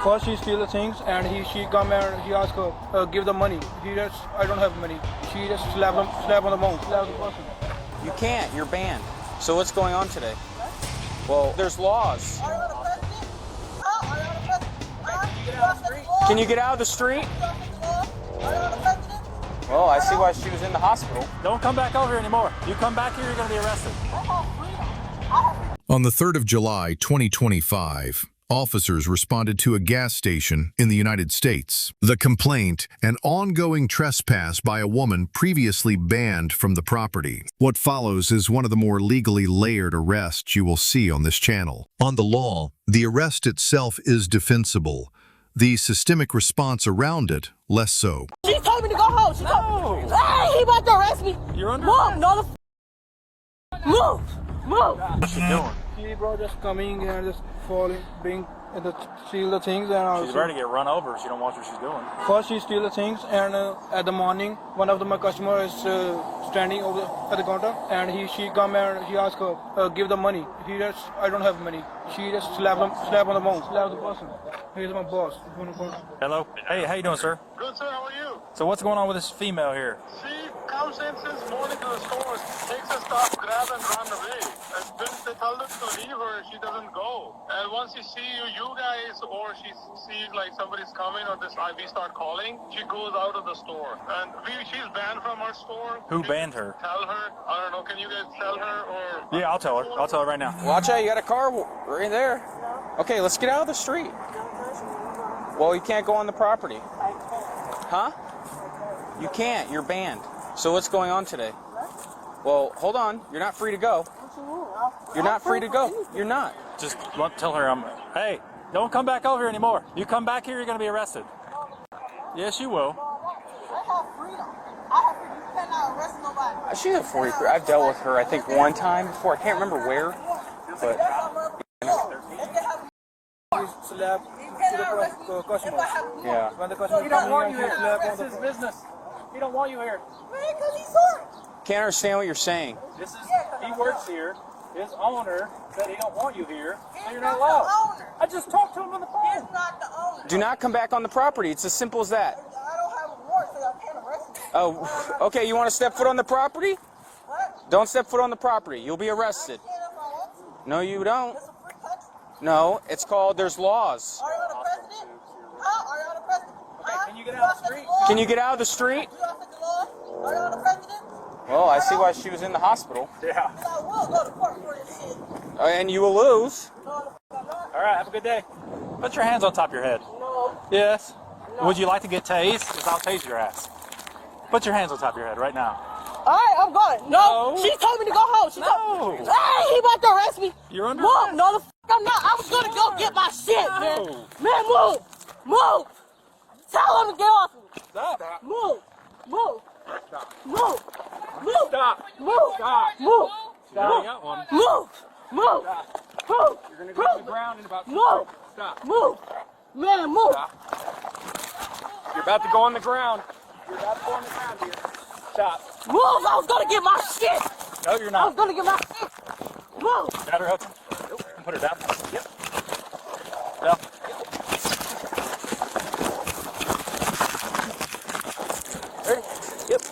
First she steal the things and she come and he ask her, give the money. He just, I don't have money. She just slap on the mouth, slap the person. You can't, you're banned. So what's going on today? Well, there's laws. Can you get out of the street? Well, I see why she was in the hospital. Don't come back over here anymore. You come back here, you're going to be arrested. On the 3rd of July, 2025, officers responded to a gas station in the United States. The complaint, an ongoing trespass by a woman previously banned from the property. What follows is one of the more legally layered arrests you will see on this channel. On the law, the arrest itself is defensible. The systemic response around it, less so. She told me to go home. She told me. Hey, he about to arrest me. You're under arrest. No, move. What's she doing? She bro just coming and just falling, being steal the things and She's ready to get run over. She don't watch what she's doing. First she steal the things and at the morning one of my customer is standing over at the counter and she come and he ask her, give the money. He just, I don't have money. She just slap on the mouth, slap the person. He's my boss. Hello. Hey, how you doing, sir? Good, sir. How are you? So what's going on with this female here? She comes in since morning to the store, takes her stuff, grab and run away. And since they tell her to leave her, she doesn't go. And once she see you guys, or she sees like somebody's coming or this, we start calling, she goes out of the store. And she's banned from our store. Who banned her? Tell her. I don't know. Can you guys tell her or? Yeah, I'll tell her. I'll tell her right now. Watch out, you got a car right there. Okay, let's get out of the street. Well, you can't go on the property. Huh? You can't. You're banned. So what's going on today? Well, hold on. You're not free to go. You're not free to go. You're not. Just tell her hey, don't come back over here anymore. You come back here, you're going to be arrested. Yes, you will. I have freedom. You cannot arrest nobody. She's a 43. I've dealt with her, I think, one time before. I can't remember where, but... Slap to the customer. Yeah. When the customer He don't want you she here. slap on That's the his business. He don't want you here. Man, because he's sorry. Can't understand what you're saying. This is, he works here. His owner said he don't want you here, so you're not He's allowed. not the owner. I just talked to him on the phone. He's not the owner. Do not come back on the property. It's as simple as that. I don't have a warrant, so I can't arrest you. Oh, okay, you want to step foot on the property? What? Don't step foot on the property. You'll be arrested. I can't if I want to. No, you don't. It's a free country. No, it's called, there's laws. Are you the president? Huh? Are you the president? Huh? Can you get out of the street? Can you get out of the street? You don't think the law? Are you the president? Well, I see why she was in the hospital. Yeah. Because I will go to court for this shit. And you will lose. No, I'm not. All right, have a good day. Put your hands on top of your head. No. Yes. Would you like to get tased? Because I'll tase your ass. Put your hands on top of your head right now. All right, I'm going. No. She told me to go home. She told me. Hey, he about to arrest me. You're under Move. arrest. No, the f I'm not. I was going to go get my shit, man. Man, move. Move. Tell him to get off of me. Stop. Move. Move. Stop. Move. Move. Stop. Move. Stop. Move. You already got one. Move. Move. Stop. Move. You're going to go to the ground in about 2 Move. seconds. Stop. Move. Man, move. Stop. You're about to go on the ground. You're about to go on the ground here. Stop. Move. I was going to get my shit. No, you're I was not. going to get my shit. Move. Got her hooked. And put her down. Yep. Down. Ready? Yep.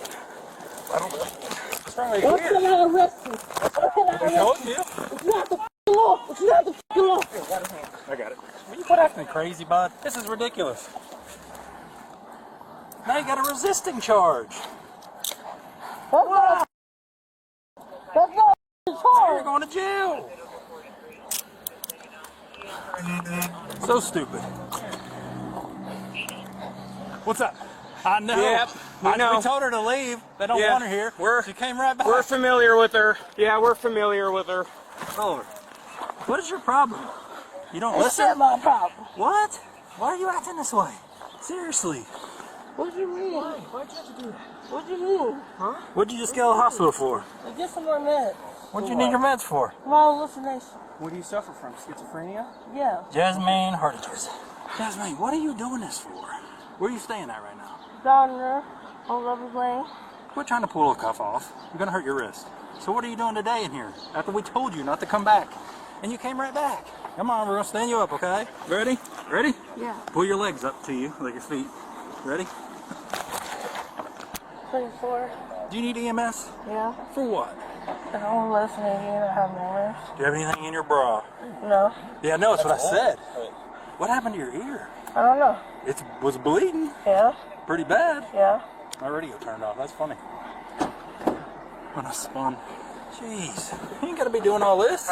I don't know. What's wrong with you? What can I arrest you? What can I I arrest told you? you. It's not the f***ing law. It's not the f***ing law. I got it. Will you quit acting crazy, bud? This is ridiculous. Now you got a resisting charge. That's not the You're charge. going to jail. So stupid. What's up? I know. Yep, we know. We told her to leave. They don't Yeah, want her here. She came right back. We're familiar with her. Yeah, we're familiar with her. Told her. What is your problem? You don't It's listen? not my problem. What? Why are you acting this way? Seriously. What do you mean? Why'd you have to do that? What do you mean? Huh? What'd you just go to the hospital for? I get some more meds. What'd you need your meds for? My hallucination. What do you suffer from? Schizophrenia? Yeah. Jasmine, heart attacks. Jasmine, what are you doing this for? Where are you staying at right now? Down there on Lover's Lane. Quit trying to pull a cuff off. You're gonna hurt your wrist. So what are you doing today in here? After we told you not to come back. And you came right back. Come on, we're gonna stand you up, okay? Ready? Ready? Yeah. Pull your legs up to you, like your feet. Ready? 24. Do you need EMS? Yeah. For what? I don't listen to you. I have memories. Do you have anything in your bra? No. Yeah, no, that's what I said. What happened to your ear? I don't know. It was bleeding. Yeah. Pretty bad. Yeah. My radio turned off. That's funny. When I spun. Jeez. You ain't gotta be doing all this.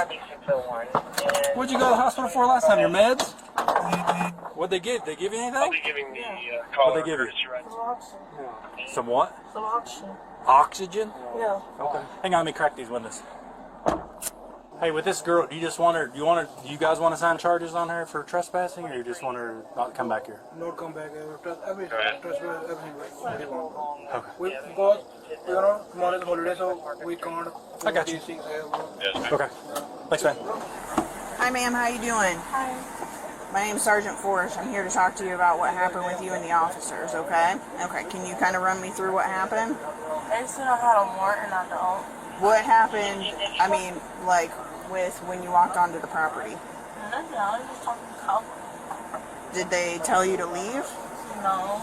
What'd you go to the hospital for last time? Your meds? What'd they give? They give you anything? I'll be giving the What'd they give you? Some oxygen. Some what? Some oxygen. Oxygen? Yeah. Okay. Hang on, let me crack these windows. Hey, with this girl, do you just want her? Do you guys want to sign charges on her for trespassing, or you just want her not to come back here? Not come back. Everything. Everything. Okay. Because tomorrow is holiday, so we can't. I got you. These things. Okay. Thanks, man. Hi, ma'am. How you doing? Hi. My name's Sergeant Forrest. I'm here to talk to you about what happened with you and the officers, okay? Okay, can you kind of run me through what happened? They said I had a warrant and I don't. What happened, I mean, like, with when you walked onto the property? Nothing. I was just talking to couple. Did they tell you to leave? No.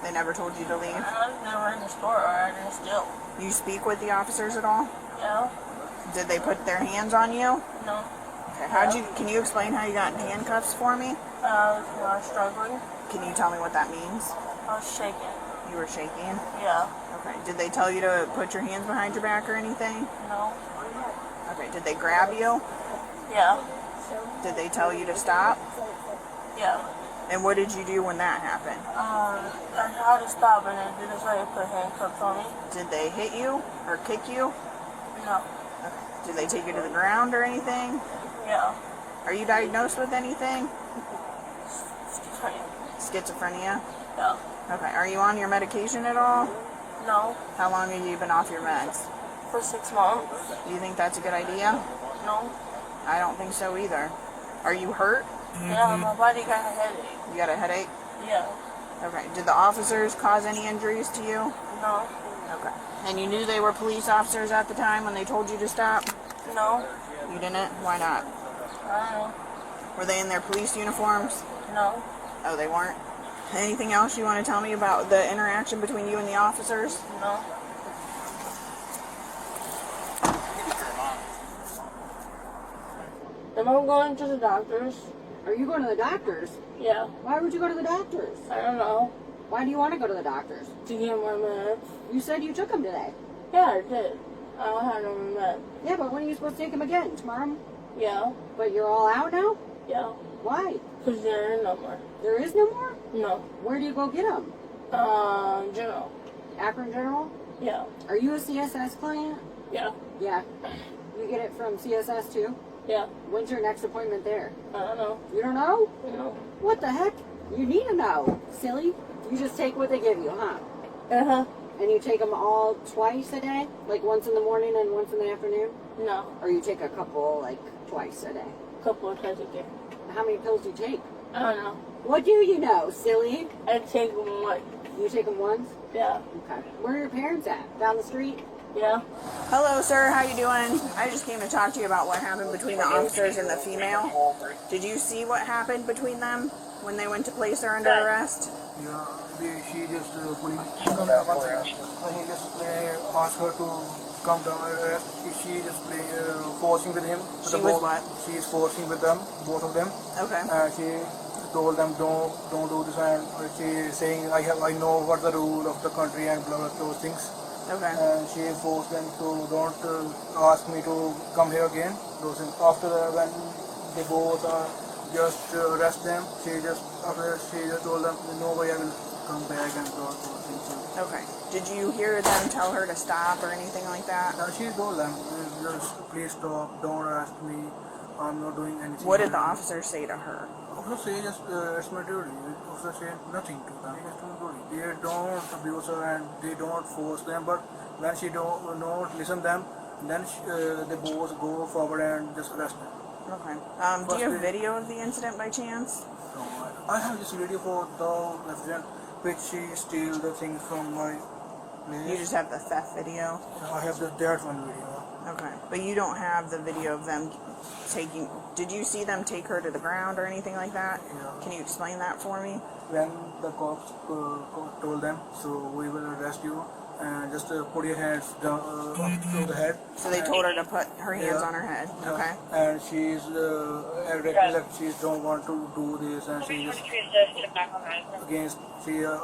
They never told you to leave? I was never in the store or I didn't steal. You speak with the officers at all? Yeah. Did they put their hands on you? No. Okay, can you explain how you got in handcuffs for me? I was struggling. Can you tell me what that means? I was shaking. You were shaking? Yeah. Okay, did they tell you to put your hands behind your back or anything? No. Okay, did they grab you? Yeah. Did they tell you to stop? Yeah. And what did you do when that happened? I had to stop and they didn't try to put handcuffs on me. Did they hit you or kick you? No. Did they take you to the ground or anything? Yeah. Are you diagnosed with anything? Schizophrenia. Schizophrenia? Yeah. Okay, are you on your medication at all? No. How long have you been off your meds? For 6 months. Do you think that's a good idea? No. I don't think so either. Are you hurt? Yeah, my body got a headache. You got a headache? Yeah. Okay, did the officers cause any injuries to you? No. Okay. And you knew they were police officers at the time when they told you to stop? No. You didn't? Why not? I don't know. Were they in their police uniforms? No. Oh, they weren't? Anything else you want to tell me about the interaction between you and the officers? No. Am I going to the doctor's? Are you going to the doctor's? Yeah. Why would you go to the doctor's? I don't know. Why do you want to go to the doctor's? To get more meds. You said you took them today. Yeah, I did. I don't have no more meds. Yeah, but when are you supposed to take them again? Tomorrow? Yeah. But you're all out now? Yeah. Why? Because there is no more. There is no more? No. Where do you go get them? General. Akron General? Yeah. Are you a CSS client? Yeah. Yeah. You get it from CSS too? Yeah. When's your next appointment there? I don't know. You don't know? No. What the heck? You need to know, silly. You just take what they give you, huh? Uh-huh. And you take them all twice a day? Like once in the morning and once in the afternoon? No. Or you take a couple, like, twice a day? A couple of times a day. How many pills do you take? I don't know. What do you know, silly? I take one. You take them once? Yeah. Okay. Where are your parents at? Down the street? Yeah. Hello, sir. How you doing? I just came to talk to you about what happened between the officers and the female. Did you see what happened between them when they went to place her under arrest? Yeah, she just police come down and he just asked her to come down and arrest. She just forcing with him. She was what? She is forcing with them, both of them. Okay. She told them don't do this, and she is saying I know what the rule of the country and blah blah those things. Okay. And she forced them to don't ask me to come here again. Those things. After when they both just arrest them, she just told them no way I will come back and those things. Okay. Did you hear them tell her to stop or anything like that? She told them just please stop, don't arrest me. I'm not doing anything. What did the officers say to her? Officer say just it's my duty. Officer say nothing to them. It's my duty. They don't abuse her and they don't force them. But when she don't listen them, then they both go forward and just arrest them. Okay. Do you have video of the incident by chance? No, I have this video for the resident which she steal the things from my place. You just have the theft video. I have that one video. Okay, but you don't have the video of them taking... Did you see them take her to the ground or anything like that? Yeah. Can you explain that for me? When the cops told them, so we will arrest you and just put your hands down to the head. So they told her to put her hands on her head. Yeah. Okay. And she's like she don't want to do this, and she just against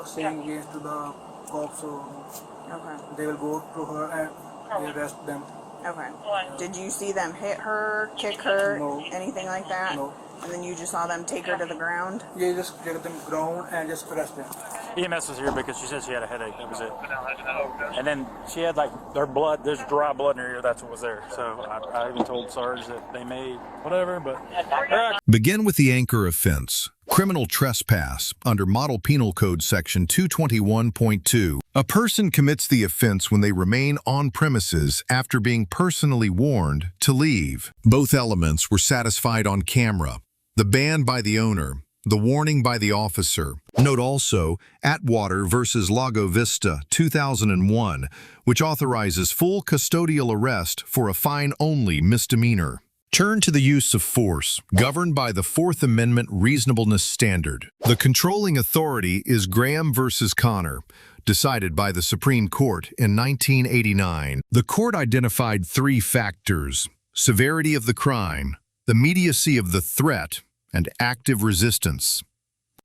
saying against to the cops, so Okay. they will go to her and they arrest them. Okay. Did you see them hit her, kick her, No. anything like that? No. And then you just saw them take her to the ground? Yeah, just get them ground and just arrest them. EMS was here because she said she had a headache. That was it. And then she had like there's dry blood in her ear. That's what was there. So I even told Sarge that they made whatever, but. Begin with the anchor offense, criminal trespass, under Model Penal Code Section 221.2. A person commits the offense when they remain on premises after being personally warned to leave. Both elements were satisfied on camera. The ban by the owner, the warning by the officer. Note also, Atwater versus Lago Vista, 2001, which authorizes full custodial arrest for a fine-only misdemeanor. Turn to the use of force, governed by the Fourth Amendment reasonableness standard. The controlling authority is Graham versus Connor, decided by the Supreme Court in 1989. The court identified 3 factors: severity of the crime, the immediacy of the threat, and active resistance.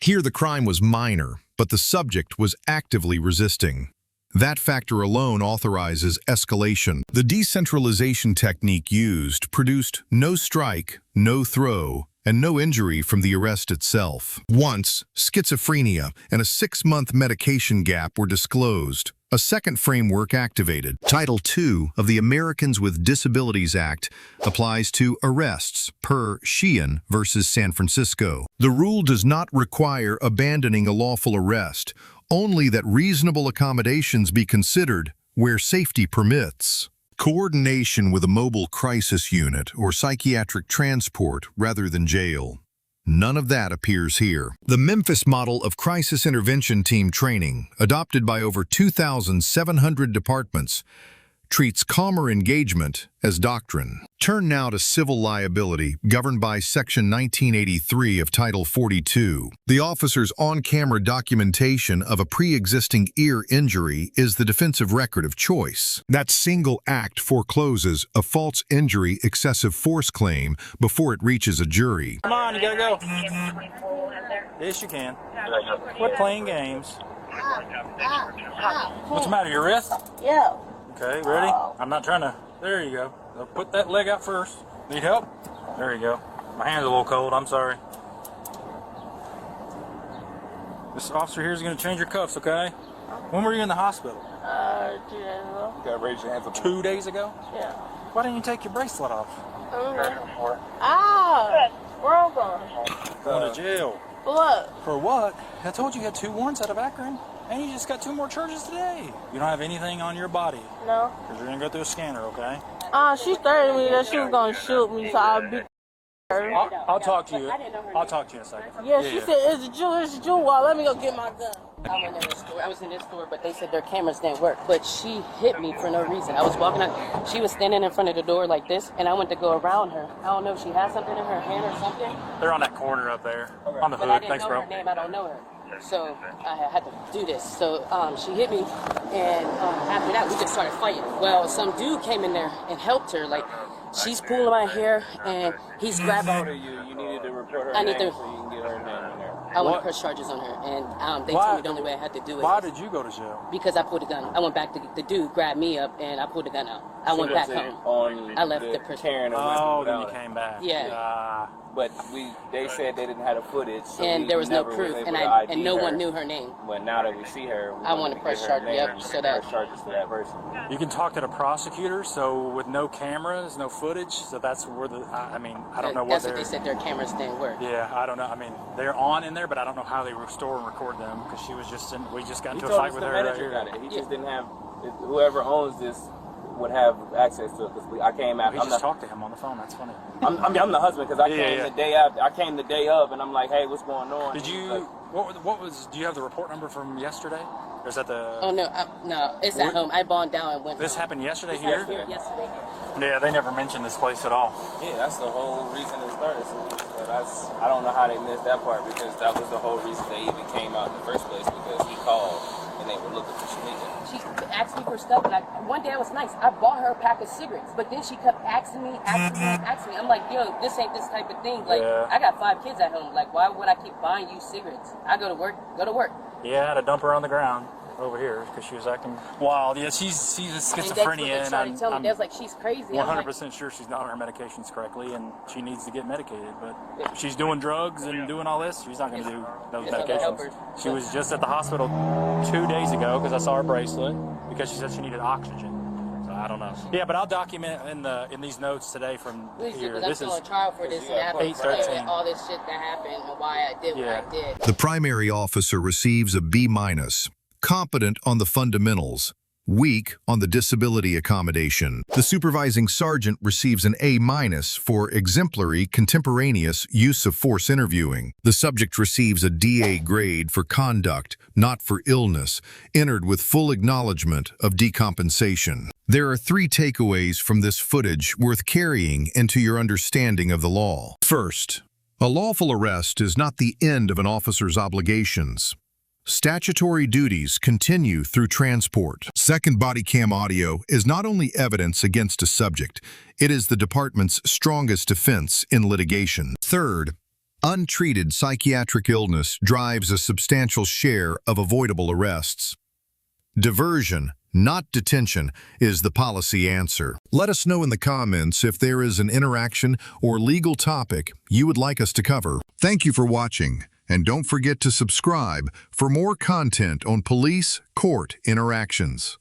Here the crime was minor, but the subject was actively resisting. That factor alone authorizes escalation. The decentralization technique used produced no strike, no throw, and no injury from the arrest itself. Once, schizophrenia and a 6-month medication gap were disclosed. A second framework activated. Title II of the Americans with Disabilities Act applies to arrests per Sheehan versus San Francisco. The rule does not require abandoning a lawful arrest, only that reasonable accommodations be considered where safety permits. Coordination with a mobile crisis unit or psychiatric transport rather than jail. None of that appears here. The Memphis model of crisis intervention team training, adopted by over 2,700 departments, treats calmer engagement as doctrine. Turn now to civil liability, governed by Section 1983 of Title 42. The officer's on-camera documentation of a pre-existing ear injury is the defensive record of choice. That single act forecloses a false injury excessive force claim before it reaches a jury. Come on, you gotta go. Yes, you can. Quit playing games. What's the matter, your wrist? Yeah. Okay, ready? I'm not trying to... There you go. Now put that leg out first. Need help? There you go. My hand's a little cold, I'm sorry. This officer here is going to change your cuffs, okay? When were you in the hospital? 2 days ago. You gotta raise your hands up. 2 days ago? Yeah. Why didn't you take your bracelet off? Where I'm going? Going to jail. What? For what? I told you you had 2 warrants out of Akron. And you just got 2 more charges today. You don't have anything on your body. No. Because you're going to go through a scanner, okay? She threatened me that she was going to shoot me, so I'll be her. I'll talk to you. I'll talk to you in a second. Yeah, she said, it's a Jew. Well, let me go get my gun. I was in this store, but they said their cameras didn't work. But she hit me for no reason. I was walking out. She was standing in front of the door like this, and I went to go around her. I don't know if she had something in her hand or something. They're on that corner up there, on the But hood. I didn't Thanks, know bro. her name. I don't know her. So I had to do this. So she hit me, and after that, we just started fighting. Well, some dude came in there and helped her. Like, she's pulling my hair, and he's grabbing her. You needed to report her I need name to. so you can get her name in there. I want to press charges on her, and they told me the only way I had to do it. Why did you go to jail? Because I pulled a gun. I went back to the dude grabbed me up, and I pulled the gun out. I went back home. I left the prison. Oh, then you came back. Yeah. But they said they didn't have the footage, so and there was no proof, and no one knew her name. But now that we see her, I want to press charges. So that charges to that person. You can talk to the prosecutor. So with no cameras, no footage, so that's where I don't know what that's what they said. Their cameras didn't work. Yeah, I don't know. I mean, they're on in there, but I don't know how they restore and record them because she was just we just got into a fight with her right here. He just didn't have. Whoever owns this would have access to it because I came out. We just talked to him on the phone. That's funny. I'm the husband because I came the day after. I came the day of, and I'm like, hey, what's going on? Did you? What was? Do you have the report number from yesterday? Or is that the... Oh, no, no, it's at home. I bonded down and went This home. happened yesterday This here? happened yesterday. Yeah, they never mentioned this place at all. Yeah, that's the whole reason it started. So I don't know how they missed that part, because that was the whole reason they even came out in the first place, because he called and they were looking for Shanika. She asked me for stuff, and one day I was nice. I bought her a pack of cigarettes, but then she kept asking me. I'm like, yo, this ain't this type of thing. Like, Yeah. I got 5 kids at home. Like, why would I keep buying you cigarettes? I go to work. Yeah, I had to dump her on the ground over here because she was acting wild. Yeah, she's a schizophrenia, and I'm they was like, she's crazy. 100% sure she's not on her medications correctly, and she needs to get medicated. But if she's doing drugs and doing all this, she's not going to do those medications. She was just at the hospital 2 days ago because I saw her bracelet because she said she needed oxygen. So I don't know. Yeah, but I'll document in these notes today from here. I'm still on trial for this, and I have to explain all this shit that happened and why I did what I did. The primary officer receives a B-, competent on the fundamentals, weak on the disability accommodation. The supervising sergeant receives an A- for exemplary contemporaneous use of force interviewing. The subject receives a DA grade for conduct, not for illness, entered with full acknowledgement of decompensation. There are 3 takeaways from this footage worth carrying into your understanding of the law. First, a lawful arrest is not the end of an officer's obligations. Statutory duties continue through transport. Second, body cam audio is not only evidence against a subject, it is the department's strongest defense in litigation. Third, untreated psychiatric illness drives a substantial share of avoidable arrests. Diversion, not detention, is the policy answer. Let us know in the comments if there is an interaction or legal topic you would like us to cover. Thank you for watching. And don't forget to subscribe for more content on police court interactions.